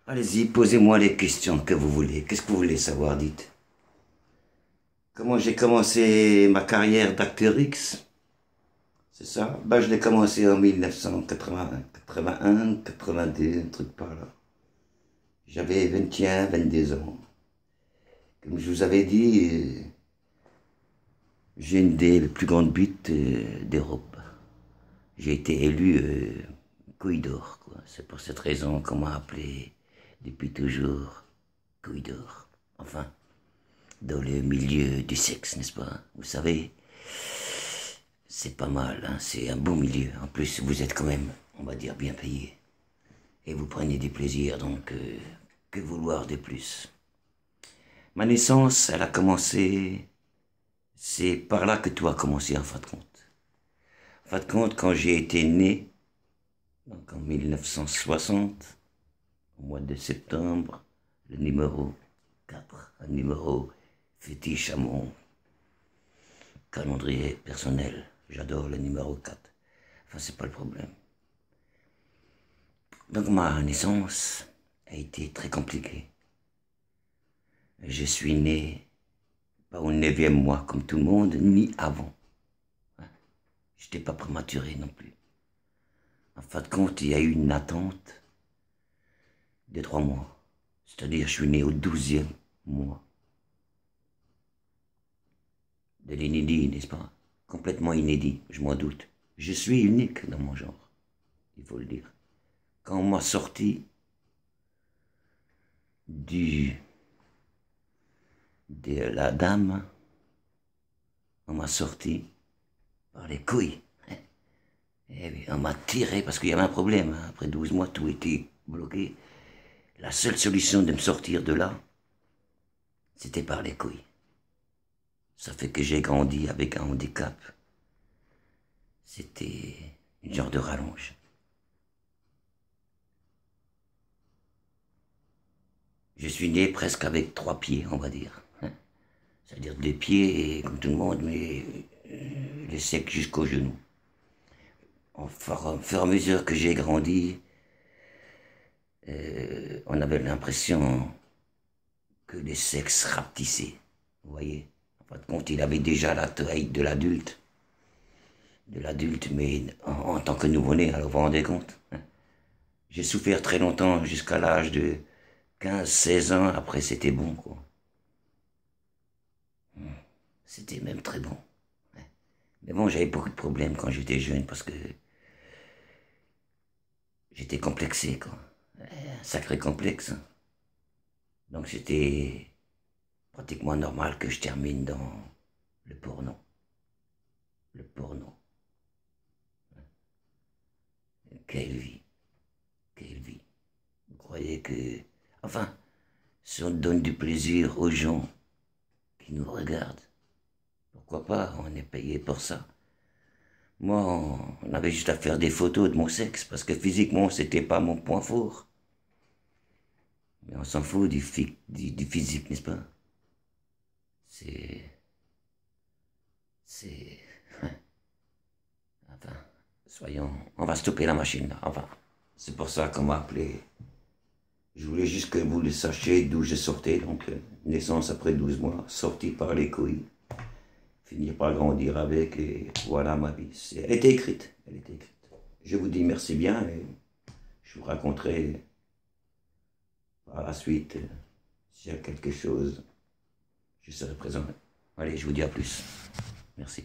Allez-y, posez-moi les questions que vous voulez. Qu'est-ce que vous voulez savoir, dites. Comment j'ai commencé ma carrière d'acteur X? C'est ça? Ben, je l'ai commencé en 1981, 81, 82, un truc par là. J'avais 21, 22 ans. Comme je vous avais dit, j'ai une des plus grandes buttes d'Europe. J'ai été élu Couille d'Or, quoi. C'est pour cette raison qu'on m'a appelé depuis toujours Couille d'Or. Enfin, dans le milieu du sexe, n'est-ce pas? Vous savez, c'est pas mal, hein? C'est un bon milieu. En plus, vous êtes quand même, on va dire, bien payé. Et vous prenez du plaisir, donc que vouloir de plus? Ma naissance, elle a commencé... C'est par là que tout a commencé, en fin de compte. En fin de compte, quand j'ai été né, donc en 1960, au mois de septembre, le numéro 4, un numéro fétiche à mon calendrier personnel. J'adore le numéro 4. Enfin, c'est pas le problème. Donc ma naissance a été très compliquée. Je suis né pas au 9e mois comme tout le monde, ni avant. Je n'étais pas prématuré non plus. En fin de compte, il y a eu une attente de 3 mois. C'est-à-dire, je suis né au 12e mois de l'inédit, n'est-ce pas? Complètement inédit, je m'en doute. Je suis unique dans mon genre, il faut le dire. Quand on m'a sorti de la dame, on m'a sorti par les couilles. Et oui, on m'a tiré parce qu'il y avait un problème, hein. Après 12 mois, tout était bloqué. La seule solution de me sortir de là, c'était par les couilles. Ça fait que j'ai grandi avec un handicap. C'était une genre de rallonge. Je suis né presque avec 3 pieds, on va dire. C'est-à-dire 2 pieds, comme tout le monde, mais les secs jusqu'aux genoux. Au fur et à mesure que j'ai grandi, on avait l'impression que les sexes rapetissaient. Vous voyez? En fin de compte, il avait déjà la taille de l'adulte. Mais en tant que nouveau-né, alors vous vous rendez compte, hein? J'ai souffert très longtemps, jusqu'à l'âge de 15-16 ans, après c'était bon, quoi. C'était même très bon. Mais bon, j'avais beaucoup de problèmes quand j'étais jeune, parce que j'étais complexé, quoi. Un sacré complexe, hein. Donc c'était pratiquement normal que je termine dans le porno. Le porno. Quelle vie. Quelle vie. Vous croyez que... Enfin, si on donne du plaisir aux gens qui nous regardent, pourquoi pas, on est payé pour ça. Moi, on avait juste à faire des photos de mon sexe, parce que physiquement, c'était pas mon point fort. Mais on s'en fout du physique, n'est-ce pas? C'est... C'est... Enfin, soyons... On va stopper la machine, là. Enfin, c'est pour ça qu'on m'a appelé. Je voulais juste que vous le sachiez d'où je sortais, donc naissance après 12 mois, sortie par les couilles, finir par grandir avec, et voilà ma vie. Elle était écrite, elle était écrite. Je vous dis merci bien, et je vous raconterai par la suite, s'il y a quelque chose, je serai présent. Allez, je vous dis à plus. Merci.